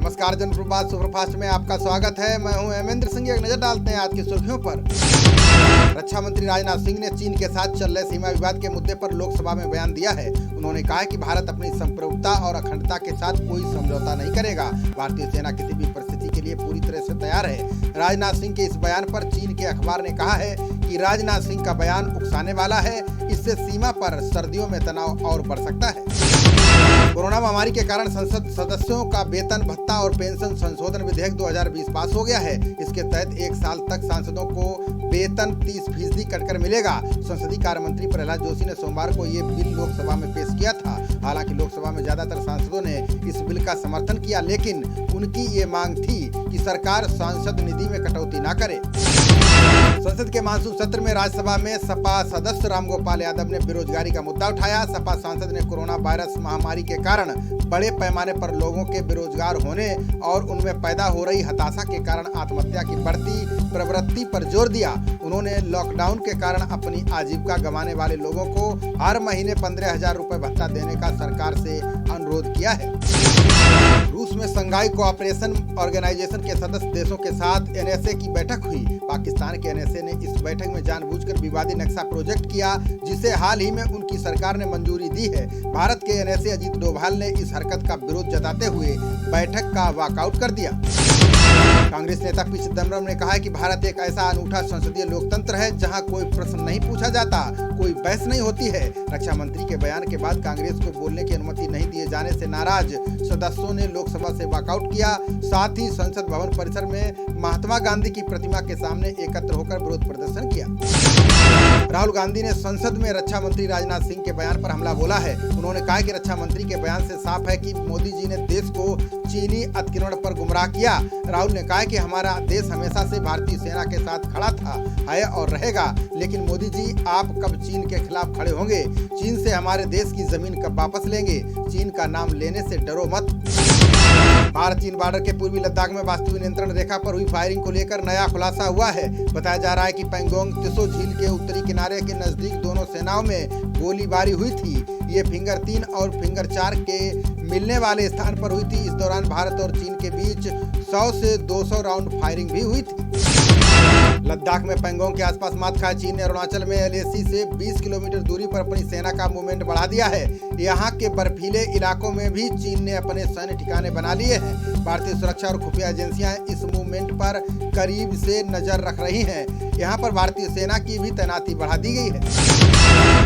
नमस्कार, जनप्रभात सुपरफास्ट में आपका स्वागत है। मैं हूं हेमेंद्र सिंह। एक नजर डालते हैं आज की सुर्खियों पर। रक्षा मंत्री राजनाथ सिंह ने चीन के साथ चल रहे सीमा विवाद के मुद्दे पर लोकसभा में बयान दिया है। उन्होंने कहा कि भारत अपनी संप्रभुता और अखंडता के साथ कोई समझौता नहीं करेगा। भारतीय सेना किसी भी परिस्थिति के लिए पूरी तरह से तैयार है। राजनाथ सिंह के इस बयान पर चीन के अखबार ने कहा है कि राजनाथ सिंह का बयान उकसाने वाला है। इससे सीमा पर सर्दियों में तनाव और बढ़ सकता है। कोरोना महामारी के कारण संसद सदस्यों का वेतन भत्ता और पेंशन संशोधन विधेयक 2020 पास हो गया है। इसके तहत 1 साल तक सांसदों को वेतन 30% कटकर मिलेगा। संसदीय कार्य मंत्री प्रहलाद जोशी ने सोमवार को ये बिल लोकसभा में पेश किया था। हालांकि लोकसभा में ज्यादातर सांसदों ने इस बिल का समर्थन किया, लेकिन उनकी ये मांग थी कि सरकार सांसद निधि में कटौती न करे। संसद के मानसून सत्र में राज्यसभा में सपा सदस्य रामगोपाल यादव ने बेरोजगारी का मुद्दा उठाया। सपा सांसद ने कोरोना वायरस महामारी के कारण बड़े पैमाने पर लोगों के बेरोजगार होने और उनमें पैदा हो रही हताशा के कारण आत्महत्या की बढ़ती प्रवृत्ति पर जोर दिया। उन्होंने लॉकडाउन के कारण अपनी आजीविका गंवाने वाले लोगों को हर महीने 15,000 रुपए भत्ता देने का सरकार से अनुरोध किया है। रूस में संघाई कोऑपरेशन ऑर्गेनाइजेशन के सदस्य देशों के साथ एनएसए की बैठक हुई। पाकिस्तान के एनएसए ने इस बैठक में जानबूझकर विवादी नक्शा प्रोजेक्ट किया, जिसे हाल ही में उनकी सरकार ने मंजूरी दी है। भारत के एनएसए अजीत डोभाल ने इस हरकत का विरोध जताते हुए बैठक का वॉकआउट कर दिया। कांग्रेस नेता पी चिदम्बरम ने कहा है कि भारत एक ऐसा अनूठा संसदीय लोकतंत्र है जहां कोई प्रश्न नहीं पूछा जाता, कोई बहस नहीं होती है। रक्षा मंत्री के बयान के बाद कांग्रेस को बोलने की अनुमति नहीं दिए जाने से नाराज सदस्यों ने लोकसभा से वॉकआउट किया। साथ ही संसद भवन परिसर में महात्मा गांधी की प्रतिमा के सामने एकत्र होकर विरोध प्रदर्शन किया। राहुल गांधी ने संसद में रक्षा मंत्री राजनाथ सिंह के बयान पर हमला बोला है। उन्होंने कहा कि रक्षा मंत्री के बयान से साफ है कि मोदी जी ने देश को चीनी अतिक्रमण पर गुमराह किया। राहुल ने कहा कि हमारा देश हमेशा से भारतीय सेना के साथ खड़ा था, है और रहेगा। लेकिन मोदी जी, आप कब चीन के खिलाफ खड़े होंगे? चीन से हमारे देश की जमीन कब वापस लेंगे? चीन का नाम लेने से डरो मत। भारत चीन बॉर्डर के पूर्वी लद्दाख में वास्तविक नियंत्रण रेखा पर हुई फायरिंग को लेकर नया खुलासा हुआ है। बताया जा रहा है कि पैंगोंग त्सो झील के उत्तरी किनारे के नजदीक दोनों सेनाओं में गोलीबारी हुई थी। ये फिंगर 3 और फिंगर 4 के मिलने वाले स्थान पर हुई थी। इस दौरान भारत और चीन के बीच 100 से 200 राउंड फायरिंग भी हुई थी। लद्दाख में पैंगोंग के आसपास मात खाए चीन ने अरुणाचल में LAC से 20 किलोमीटर दूरी पर अपनी सेना का मूवमेंट बढ़ा दिया है। यहाँ के बर्फीले इलाकों में भी चीन ने अपने सैन्य ठिकाने बना लिए हैं। भारतीय सुरक्षा और खुफिया एजेंसियां इस मूवमेंट पर करीब से नजर रख रही हैं। यहाँ पर भारतीय सेना की भी तैनाती बढ़ा दी गई है।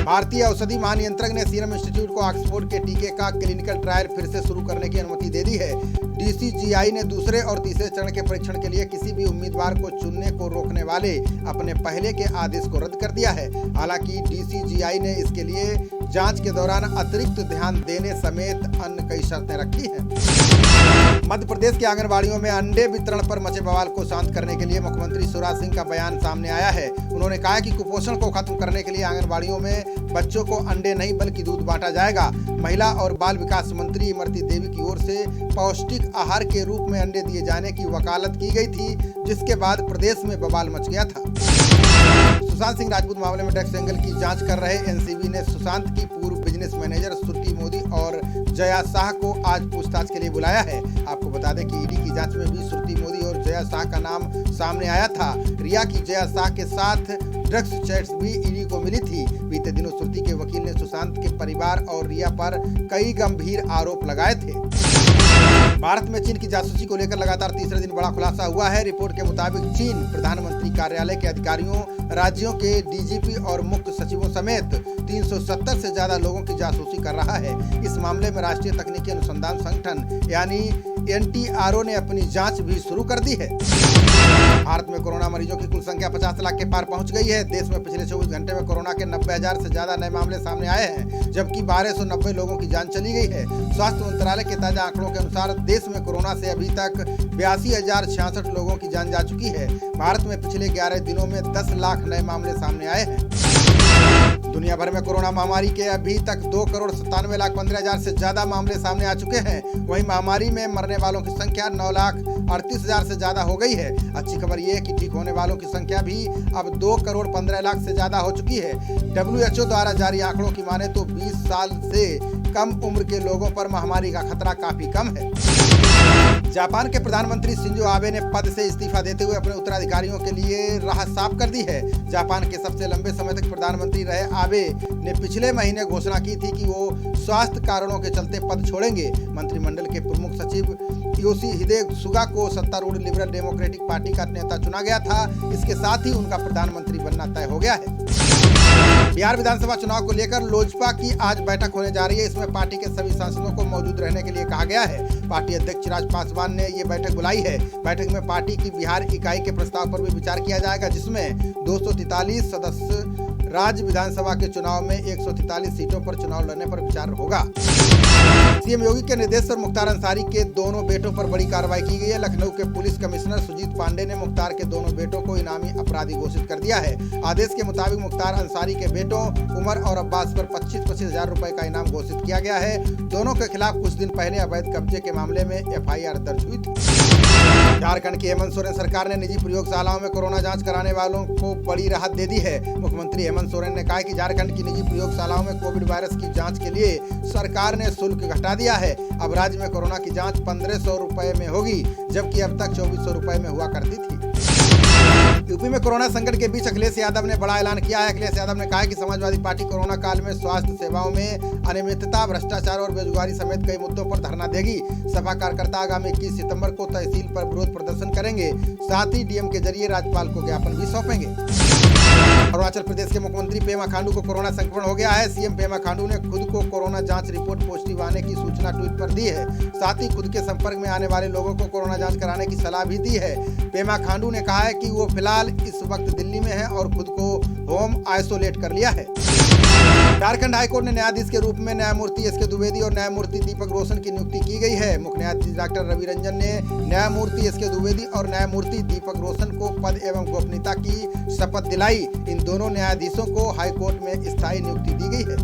भारतीय औषधि महानियंत्रक ने सीरम इंस्टीट्यूट को ऑक्सफोर्ड के टीके का क्लिनिकल ट्रायल फिर से शुरू करने की अनुमति दे दी है। DCGI ने दूसरे और तीसरे चरण के परीक्षण के लिए किसी भी उम्मीदवार को चुनने को रोकने वाले अपने पहले के आदेश को रद्द कर दिया है। हालांकि DCGI ने इसके लिए जांच के दौरान अतिरिक्त ध्यान देने समेत अन्य कई शर्तें रखी हैं। मध्य प्रदेश के आंगनबाड़ियों में अंडे वितरण पर मचे बवाल को शांत करने के लिए मुख्यमंत्री शिवराज सिंह का बयान सामने आया है। उन्होंने कहा कि कुपोषण को खत्म करने के लिए आंगनबाड़ियों में बच्चों को अंडे नहीं बल्कि दूध बांटा जाएगा। महिला और बाल विकास मंत्री इमरती देवी की ओर से पौष्टिक आहार के रूप में अंडे दिए जाने की वकालत की गई थी, जिसके बाद प्रदेश में बवाल मच गया था। सुशांत सिंह राजपूत मामले में ड्रग्स एंगल की जांच कर रहे एनसीबी ने सुशांत की पूर्व बिजनेस मैनेजर श्रुति मोदी और जया शाह को आज पूछताछ के लिए बुलाया है। आपको बता दें कि ईडी की जांच में भी श्रुति मोदी और जया शाह का नाम सामने आया था। रिया की जया शाह के साथ ड्रग्स चैट्स भी ईडी को मिली थी। बीते दिनों श्रुति के वकील ने सुशांत के परिवार और रिया पर कई गंभीर आरोप लगाए थे। भारत में चीन की जासूसी को लेकर लगातार तीसरे दिन बड़ा खुलासा हुआ है। रिपोर्ट के मुताबिक चीन प्रधानमंत्री कार्यालय के अधिकारियों, राज्यों के DGP और मुख्य सचिवों समेत 370 से ज्यादा लोगों की जासूसी कर रहा है। इस मामले में राष्ट्रीय तकनीकी अनुसंधान संगठन यानी NTRO ने अपनी जांच भी शुरू कर दी है। भारत में कोरोना मरीजों की कुल संख्या 50 लाख के पार पहुंच गई है। देश में पिछले 24 घंटे में कोरोना के 90,000 से ज्यादा नए मामले सामने आए हैं, जबकि 1290 लोगों की जान चली गई है। स्वास्थ्य मंत्रालय के ताजा आंकड़ों के अनुसार देश में कोरोना से अभी तक 82,066 लोगों की जान जा चुकी है। भारत में पिछले 11 दिनों में 10 लाख नए मामले सामने आए हैं। दुनिया भर में कोरोना महामारी के अभी तक 2,97,15,000 से ज्यादा मामले सामने आ चुके हैं। वहीं महामारी में मरने वालों की संख्या 9,38,000 से ज्यादा हो गई है। अच्छी खबर ये है कि ठीक होने वालों की संख्या भी अब 2,15,00,000 से ज्यादा हो चुकी है। WHO द्वारा जारी आंकड़ों की माने तो 20 साल से कम उम्र के लोगों पर महामारी का खतरा काफी कम है। जापान के प्रधानमंत्री शिंजो आबे ने पद से इस्तीफा देते हुए अपने उत्तराधिकारियों के लिए राह साफ कर दी है। जापान के सबसे लंबे समय तक प्रधानमंत्री रहे आबे ने पिछले महीने घोषणा की थी कि वो स्वास्थ्य कारणों के चलते पद छोड़ेंगे। मंत्रिमंडल के प्रमुख सचिव योशिहिदे सुगा को सत्तारूढ़ लिबरल डेमोक्रेटिक पार्टी का नेता चुना गया था। इसके साथ ही उनका प्रधानमंत्री बनना तय हो गया है। बिहार विधानसभा चुनाव को लेकर लोजपा की आज बैठक होने जा रही है। इसमें पार्टी के सभी सांसदों को मौजूद रहने के लिए कहा गया है। पार्टी अध्यक्ष चिराग पासवान ने ये बैठक बुलाई है। बैठक में पार्टी की बिहार इकाई के प्रस्ताव पर भी विचार किया जाएगा, जिसमें 243 सदस्य राज्य विधानसभा के चुनाव में 143 सीटों पर चुनाव लड़ने पर विचार होगा। सीएम योगी के निर्देश पर मुख्तार अंसारी के दोनों बेटों पर बड़ी कार्रवाई की गई है। लखनऊ के पुलिस कमिश्नर सुजीत पांडे ने मुख्तार के दोनों बेटों को इनामी अपराधी घोषित कर दिया है। आदेश के मुताबिक मुख्तार अंसारी के बेटों उमर और अब्बास पर 25-25 हजार रुपए का इनाम घोषित किया गया है। दोनों के खिलाफ कुछ दिन पहले अवैध कब्जे के मामले में FIR दर्ज हुई थी। झारखंड की हेमंत सोरेन सरकार ने निजी प्रयोगशालाओं में कोरोना जांच कराने वालों को बड़ी राहत दे दी है। मुख्यमंत्री हेमंत सोरेन ने कहा कि झारखंड की निजी प्रयोगशालाओं में कोविड वायरस की जांच के लिए सरकार ने शुल्क घटा दिया है। अब राज्य में कोरोना की जांच 1500 रुपए में होगी, जबकि अब तक 2400 रुपए में हुआ करती थी। यूपी में कोरोना संकट के बीच अखिलेश यादव ने बड़ा ऐलान किया है। अखिलेश यादव ने कहा है कि समाजवादी पार्टी कोरोना काल में स्वास्थ्य सेवाओं में अनियमितता, भ्रष्टाचार और बेरोजगारी समेत कई मुद्दों पर धरना देगी। सपा कार्यकर्ता आगामी 21 सितंबर को तहसील पर विरोध प्रदर्शन करेंगे। साथ ही डीएम के जरिए राज्यपाल को ज्ञापन भी सौंपेंगे। अरुणाचल प्रदेश के मुख्यमंत्री पेमा खांडू को कोरोना संक्रमण हो गया है। सीएम पेमा खांडू ने खुद को कोरोना जांच रिपोर्ट पॉजिटिव आने की सूचना ट्वीट पर दी है। साथ ही खुद के संपर्क में आने वाले लोगों को कोरोना जांच कराने की सलाह भी दी है। पेमा खांडू ने कहा है कि वो फिलहाल इस वक्त दिल्ली में है और खुद को होम आइसोलेट कर लिया है। झारखंड हाईकोर्ट ने न्यायाधीश के रूप में न्यायमूर्ति SK द्विवेदी और न्यायमूर्ति दीपक रोशन की नियुक्ति की गई है। मुख्य न्यायाधीश डॉक्टर रवि रंजन ने न्यायमूर्ति SK द्विवेदी और न्यायमूर्ति दीपक रोशन को पद एवं गोपनीयता की शपथ दिलाई। इन दोनों न्यायाधीशों को हाईकोर्ट में स्थायी नियुक्ति दी गई है।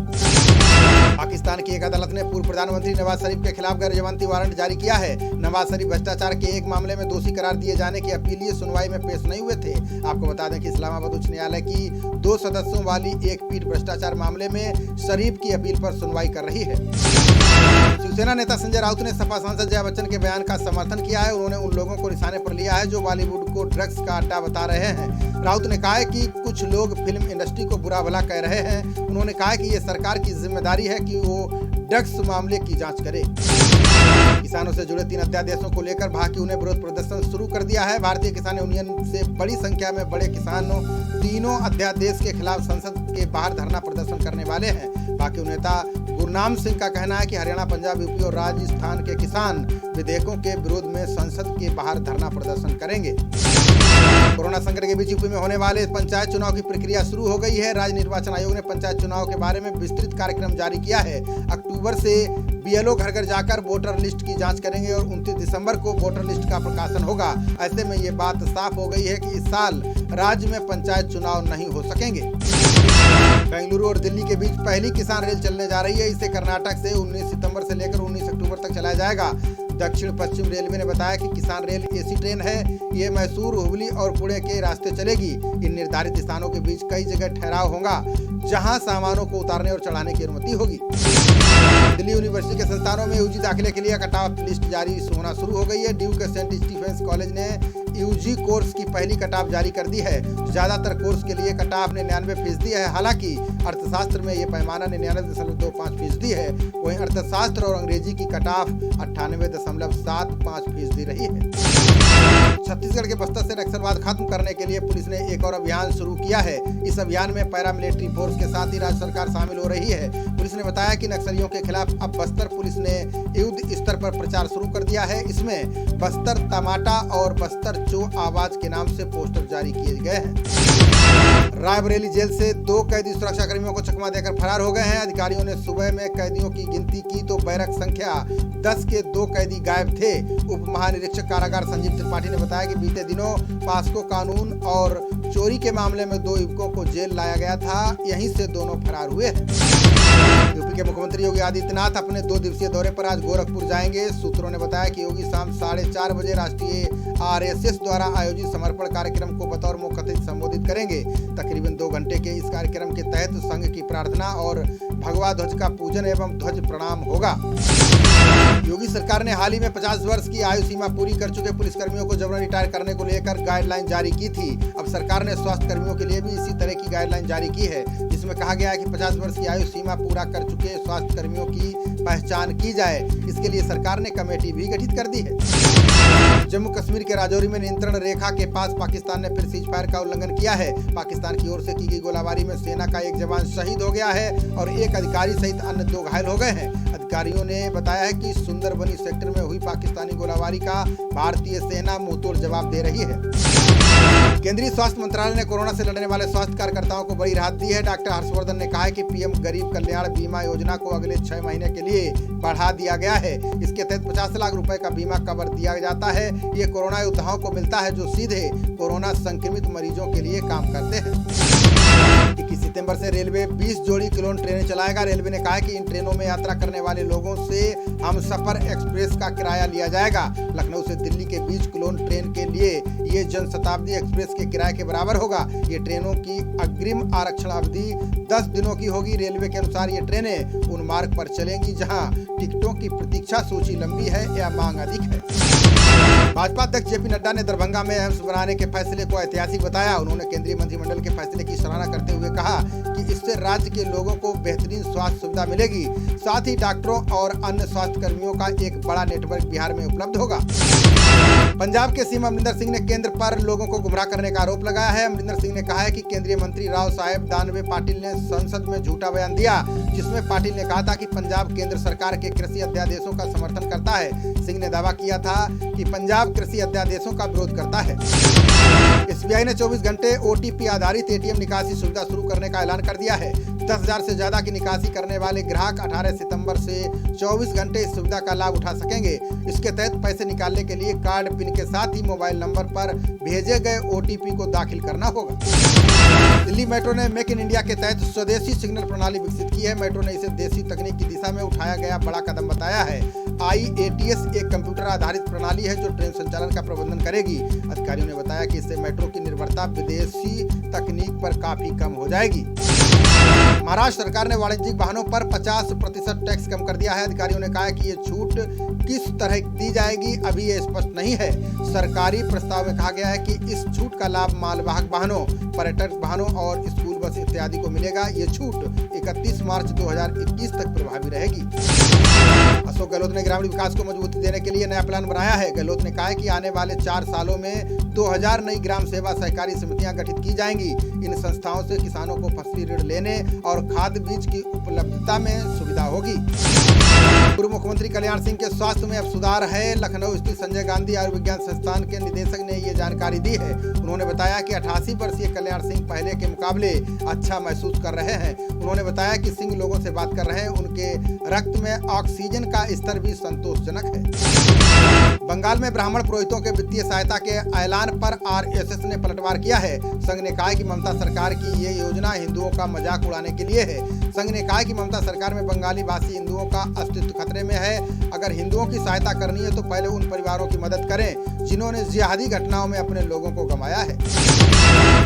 पाकिस्तान की एक अदालत ने पूर्व प्रधानमंत्री नवाज शरीफ के खिलाफ गैर जमानती वारंट जारी किया है। नवाज शरीफ भ्रष्टाचार के एक मामले में दोषी करार दिए जाने की अपीलीय सुनवाई में पेश नहीं हुए थे। आपको बता दें कि इस्लामाबाद उच्च न्यायालय की 2 सदस्यों वाली एक पीठ भ्रष्टाचार मामले में शरीफ की अपील पर सुनवाई कर रही है। शिवसेना नेता संजय राउत ने सपा सांसद जया बच्चन के बयान का समर्थन किया है। उन्होंने उन लोगों को निशाने पर लिया है जो बॉलीवुड को ड्रग्स का अड्डा बता रहे हैं। राउत ने कहा है कि कुछ लोग फिल्म इंडस्ट्री को बुरा भला कह रहे हैं। उन्होंने कहा है कि ये सरकार की जिम्मेदारी है कि वो ड्रग्स मामले की जांच करे। किसानों से जुड़े 3 अध्यादेशों को लेकर भाजपा उन्हें विरोध प्रदर्शन शुरू कर दिया है। भारतीय किसान यूनियन से बड़ी संख्या में बड़े किसानों तीनों अध्यादेश के खिलाफ संसद के बाहर धरना प्रदर्शन करने वाले हैं। बाकी नेता गुरनाम सिंह का कहना है कि हरियाणा, पंजाब, यूपी और राजस्थान के किसान विधेयकों के विरोध में संसद के बाहर धरना प्रदर्शन करेंगे। कोरोना संकट के बीच यूपी में होने वाले पंचायत चुनाव की प्रक्रिया शुरू हो गई है। राज्य निर्वाचन आयोग ने पंचायत चुनाव के बारे में विस्तृत कार्यक्रम जारी किया है। अक्टूबर से BLO घर घर जाकर वोटर लिस्ट की जांच करेंगे और 29 दिसंबर को वोटर लिस्ट का प्रकाशन होगा। ऐसे में ये बात साफ हो गई है कि इस साल राज्य में पंचायत चुनाव नहीं हो सकेंगे। बेंगलुरु और दिल्ली के बीच पहली किसान रेल चलने जा रही है। इसे कर्नाटक से 19 सितंबर से लेकर 19 अक्टूबर तक चलाया जाएगा। दक्षिण पश्चिम रेलवे ने बताया कि किसान रेल AC ट्रेन है। ये मैसूर, हुबली और पुणे के रास्ते चलेगी। इन निर्धारित स्थानों के बीच कई जगह ठहराव होगा जहां सामानों को उतारने और चढ़ाने की अनुमति होगी। दिल्ली यूनिवर्सिटी के संस्थानों में UG दाखिले के लिए कट ऑफ लिस्ट जारी होना शुरू हो गई है। ड्यू के सेंट स्टीफेंस कॉलेज ने UG कोर्स की पहली कट ऑफ जारी कर दी है। ज्यादातर कोर्स के लिए कट ऑफ 99% है। हालांकि अर्थशास्त्र में ये पैमाना 99.25% है। वहीं अर्थशास्त्र और अंग्रेजी की कट ऑफ 98.75% रही है। छत्तीसगढ़ के बस्तर से नक्सलवाद खत्म करने के लिए पुलिस ने एक और अभियान शुरू किया है। इस अभियान में पैरामिलिट्री फोर्स के साथ ही राज्य सरकार शामिल हो रही है। पुलिस ने बताया कि नक्सलियों के खिलाफ अब बस्तर पुलिस ने युद्ध स्तर पर प्रचार शुरू कर दिया है। इसमें बस्तर टमाटा और बस्तर चो आवाज के नाम से पोस्टर जारी किए गए हैं। रायबरेली जेल से 2 कैदी सुरक्षा कर्मियों को चकमा देकर फरार हो गए हैं। अधिकारियों ने सुबह में कैदियों की गिनती की तो बैरक संख्या 10 के 2 कैदी गायब थे। उप महानिरीक्षक कारागार संजीव त्रिपाठी ने बताया कि बीते दिनों पास्को कानून और चोरी के मामले में 2 युवकों को जेल लाया गया था। यहीं से दोनों फरार हुए हैं। यूपी के मुख्यमंत्री योगी आदित्यनाथ अपने 2 दिवसीय दौरे पर आज गोरखपुर जाएंगे। सूत्रों ने बताया कि योगी शाम 4:30 बजे राष्ट्रीय RSS द्वारा आयोजित समर्पण कार्यक्रम को बतौर मुख्य अतिथि संबोधित करेंगे। तकरीबन 2 घंटे के इस कार्यक्रम के तहत संघ की प्रार्थना और भगवा ध्वज का पूजन एवं ध्वज प्रणाम होगा। योगी सरकार ने हाल ही में 50 वर्ष की आयु सीमा पूरी कर चुके पुलिसकर्मियों को जबरन रिटायर करने को लेकर गाइडलाइन जारी की थी। अब सरकार ने स्वास्थ्य कर्मियों के लिए भी इसी तरह की गाइडलाइन जारी की है, जिसमें कहा गया है कि 50 वर्ष की आयु सीमा पूरा कर चुके स्वास्थ्य कर्मियों की पहचान की जाए। इसके लिए सरकार ने कमेटी भी गठित कर दी है। जम्मू कश्मीर के राजौरी में नियंत्रण रेखा के पास पाकिस्तान ने फिर सीज फायर का उल्लंघन किया है। पाकिस्तान की ओर से की गई गोलाबारी में सेना का एक जवान शहीद हो गया है और एक अधिकारी सहित अन्य 2 घायल हो गए हैं। अधिकारियों ने बताया है कि सुंदरबनी सेक्टर में हुई पाकिस्तानी गोलाबारी का भारतीय सेना मुंहतोड़ जवाब दे रही है। केंद्रीय स्वास्थ्य मंत्रालय ने कोरोना से लड़ने वाले स्वास्थ्य कार्यकर्ताओं को बड़ी राहत दी है। डॉक्टर हर्षवर्धन ने कहा है कि पीएम गरीब कल्याण बीमा योजना को अगले 6 महीने के लिए बढ़ा दिया गया है। इसके तहत 50 लाख रुपए का बीमा कवर दिया जाता है। ये कोरोना योद्धाओं को मिलता है जो सीधे कोरोना संक्रमित मरीजों के लिए काम करते हैं। 21 सितंबर से रेलवे 20 जोड़ी क्लोन ट्रेनें चलाएगा। रेलवे ने कहा है कि इन ट्रेनों में यात्रा करने वाले लोगों से हमसफर एक्सप्रेस का किराया लिया जाएगा। लखनऊ से दिल्ली के बीच क्लोन ट्रेन के लिए ये जनशताब्दी एक्सप्रेस के किराए के बराबर होगा। ये ट्रेनों की अग्रिम आरक्षण अवधि 10 दिनों की होगी। रेलवे के अनुसार ये ट्रेनें उन मार्ग पर चलेंगी जहां टिकटों की प्रतीक्षा सूची लंबी है या मांग अधिक है। भाजपा अध्यक्ष जेपी नड्डा ने दरभंगा में एम्स बनाने के फैसले को ऐतिहासिक बताया। उन्होंने केंद्रीय मंत्रिमंडल के फैसले की सराहना करते हुए कहा कि इससे राज्य के लोगों को बेहतरीन स्वास्थ्य सुविधा मिलेगी। साथ ही डॉक्टरों और अन्य स्वास्थ्य कर्मियों का एक बड़ा नेटवर्क बिहार में उपलब्ध होगा। पंजाब के सीएम अमरिंदर सिंह ने केंद्र पर लोगों को गुमराह करने का आरोप लगाया है। अमरिंदर सिंह ने कहा है कि केंद्रीय मंत्री राव साहेब दानवे पाटिल ने संसद में झूठा बयान दिया, जिसमें पाटिल ने कहा था कि पंजाब केंद्र सरकार के कृषि अध्यादेशों का समर्थन करता है। सिंह ने दावा किया था कि पंजाब कृषि अध्यादेशों का विरोध करता है। एसबीआई ने 24 घंटे ओटीपी आधारित एटीएम निकासी सुविधा शुरू करने का ऐलान कर दिया है। 10,000 से ज्यादा की निकासी करने वाले ग्राहक 18 सितंबर से 24 घंटे इस सुविधा का लाभ उठा सकेंगे। इसके तहत पैसे निकालने के लिए कार्ड पिन के साथ ही मोबाइल नंबर पर भेजे गए ओटीपी को दाखिल करना होगा। दिल्ली मेट्रो ने मेक इन इंडिया के तहत स्वदेशी सिग्नल प्रणाली विकसित की है। मेट्रो ने इसे देसी तकनीक की दिशा में उठाया गया बड़ा कदम बताया है। IATS एक कंप्यूटर आधारित प्रणाली है जो ट्रेन संचालन का प्रबंधन करेगी। अधिकारियों ने बताया कि इससे मेट्रो की निर्भरता विदेशी तकनीक पर काफी कम हो जाएगी। महाराष्ट्र सरकार ने वाणिज्यिक वाहनों पर 50% टैक्स कम कर दिया है। अधिकारियों ने कहा है कि ये छूट किस तरह दी जाएगी अभी ये स्पष्ट नहीं है। सरकारी प्रस्ताव में कहा गया है कि इस छूट का लाभ मालवाहक वाहनों, पर्यटक वाहनों और स्कूल बस इत्यादि को मिलेगा। ये छूट 31 मार्च 2021 तक प्रभावी रहेगी। अशोक गहलोत ने ग्रामीण विकास को मजबूती देने के लिए नया प्लान बनाया है। गहलोत ने कहा है कि आने वाले 4 सालों में 2000 नई ग्राम सेवा सहकारी समितियां गठित की जाएंगी। इन संस्थाओं से किसानों को फसली ऋण लेने और खाद बीज की उपलब्धता में सुविधा होगी। पूर्व मुख्यमंत्री कल्याण सिंह के स्वास्थ्य में अब सुधार है। लखनऊ स्थित संजय गांधी आयुर्विज्ञान संस्थान के निदेशक ने ये जानकारी दी है। उन्होंने बताया कि 88 वर्षीय कल्याण सिंह पहले के मुकाबले अच्छा महसूस कर रहे हैं। उन्होंने बताया कि सिंह लोगों से बात कर रहे हैं, उनके रक्त में ऑक्सीजन का स्तर भी संतोषजनक है। बंगाल में ब्राह्मण पुरोहितों के वित्तीय सहायता के ऐलान पर RSS ने पलटवार किया है। संघ ने कहा कि ममता सरकार की ये योजना हिंदुओं का मजाक उड़ाने के लिए है। संघ ने कहा कि ममता सरकार में बंगाली भाषी हिंदुओं का अस्तित्व खतरे में है। अगर हिंदुओं की सहायता करनी है तो पहले उन परिवारों की मदद करें जिन्होंने जिहादी घटनाओं में अपने लोगों को गंवाया है।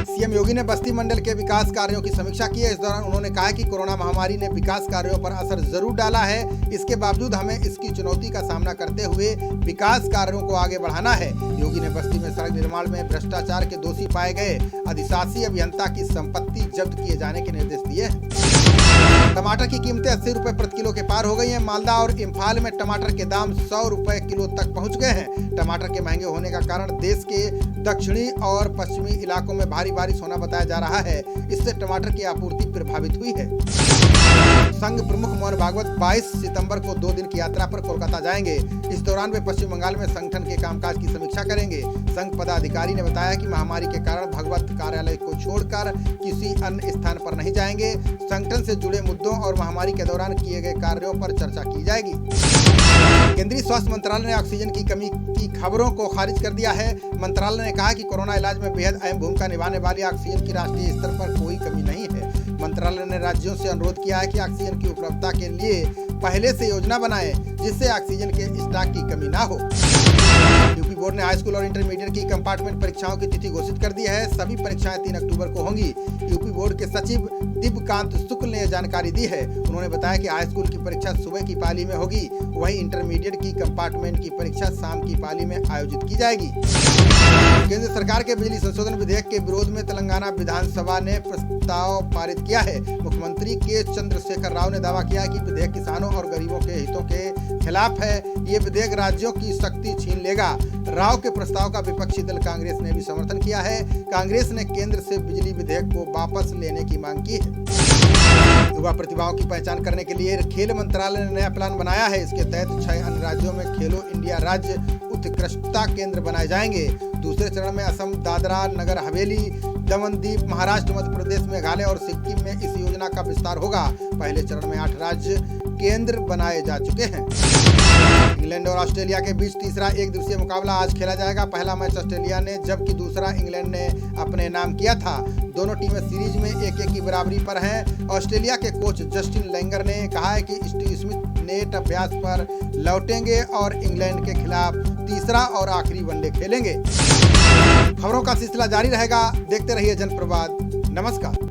सीएम योगी ने बस्ती मंडल के विकास कार्यों की समीक्षा की है। इस दौरान उन्होंने कहा कि कोरोना महामारी ने विकास कार्यों पर असर जरूर डाला है। इसके बावजूद हमें इसकी चुनौती का सामना करते हुए विकास कार्यों को आगे बढ़ाना है। योगी ने बस्ती में सड़क निर्माण में भ्रष्टाचार के दोषी पाए गए अधिशासी अभियंता की संपत्ति जब्त किए जाने के निर्देश दिए हैं। टमाटर की कीमतें 80 रुपए प्रति किलो के पार हो गई हैं। मालदा और इम्फाल में टमाटर के दाम 100 रुपए किलो तक पहुंच गए हैं। टमाटर के महंगे होने का कारण देश के दक्षिणी और पश्चिमी इलाकों में भारी बारिश होना बताया जा रहा है। इससे टमाटर की आपूर्ति प्रभावित हुई है। संघ प्रमुख मोहन भागवत 22 सितंबर को 2 दिन की यात्रा पर कोलकाता जाएंगे। इस दौरान वे पश्चिम बंगाल में संगठन के कामकाज की समीक्षा करेंगे। संघ पदाधिकारी ने बताया कि महामारी के कारण भागवत कार्यालय को छोड़कर किसी अन्य स्थान पर नहीं जाएंगे। संगठन से जुड़े मुद्दों और महामारी के दौरान किए गए कार्यों पर चर्चा की जाएगी। केंद्रीय स्वास्थ्य मंत्रालय ने ऑक्सीजन की कमी की खबरों को खारिज कर दिया है। मंत्रालय ने कहा कि कोरोना इलाज में बेहद अहम भूमिका निभाने वाली ऑक्सीजन की राष्ट्रीय स्तर पर कोई कमी नहीं है। मंत्रालय ने राज्यों से अनुरोध किया है कि ऑक्सीजन की उपलब्धता के लिए पहले से योजना बनाएं, जिससे ऑक्सीजन के स्टॉक की कमी ना हो। यूपी बोर्ड बोर्ड ने हाई स्कूल और इंटरमीडिएट की कंपार्टमेंट परीक्षाओं की तिथि घोषित कर दी है। सभी परीक्षाएं 3 अक्टूबर को होंगी। यूपी बोर्ड के सचिव दिव्यकांत शुक्ल ने जानकारी दी है। उन्होंने बताया कि हाई स्कूल की परीक्षा सुबह की पाली में होगी, वहीं इंटरमीडिएट की कंपार्टमेंट की परीक्षा शाम की पाली में आयोजित की जाएगी। केंद्र सरकार के बिजली संशोधन विधेयक के विरोध में तेलंगाना विधानसभा ने प्रस्ताव पारित किया है। मुख्यमंत्री के चंद्रशेखर राव ने दावा किया कि विधेयक किसानों और गरीबों के हितों के खिलाफ है। ये विधेयक राज्यों की शक्ति छीन लेगा। राव के प्रस्ताव का विपक्षी दल कांग्रेस ने भी समर्थन किया है। कांग्रेस ने केंद्र से बिजली विधेयक को वापस लेने की मांग की है। युवा प्रतिभाओं की पहचान करने के लिए खेल मंत्रालय ने नया प्लान बनाया है। इसके तहत 6 अन्य राज्यों में खेलो इंडिया राज्य उत्कृष्टता केंद्र बनाए जाएंगे। दूसरे चरण में असम, दादरा नगर हवेली, दमन दीव, महाराष्ट्र, मध्य प्रदेश, मेघालय और सिक्किम में इस योजना का विस्तार होगा। पहले चरण में 8 राज्य केंद्र बनाए जा चुके हैं। इंग्लैंड और ऑस्ट्रेलिया के बीच तीसरा एक दिवसीय मुकाबला आज खेला जाएगा। पहला मैच ऑस्ट्रेलिया ने जबकि दूसरा इंग्लैंड ने अपने नाम किया था। दोनों टीमें सीरीज में 1-1 की बराबरी पर हैं। ऑस्ट्रेलिया के कोच जस्टिन लैंगर ने कहा है कि स्टीव स्मिथ नेट अभ्यास पर लौटेंगे और इंग्लैंड के खिलाफ तीसरा और आखिरी वनडे खेलेंगे। खबरों का सिलसिला जारी रहेगा। देखते रहिए जनप्रवाद। नमस्कार।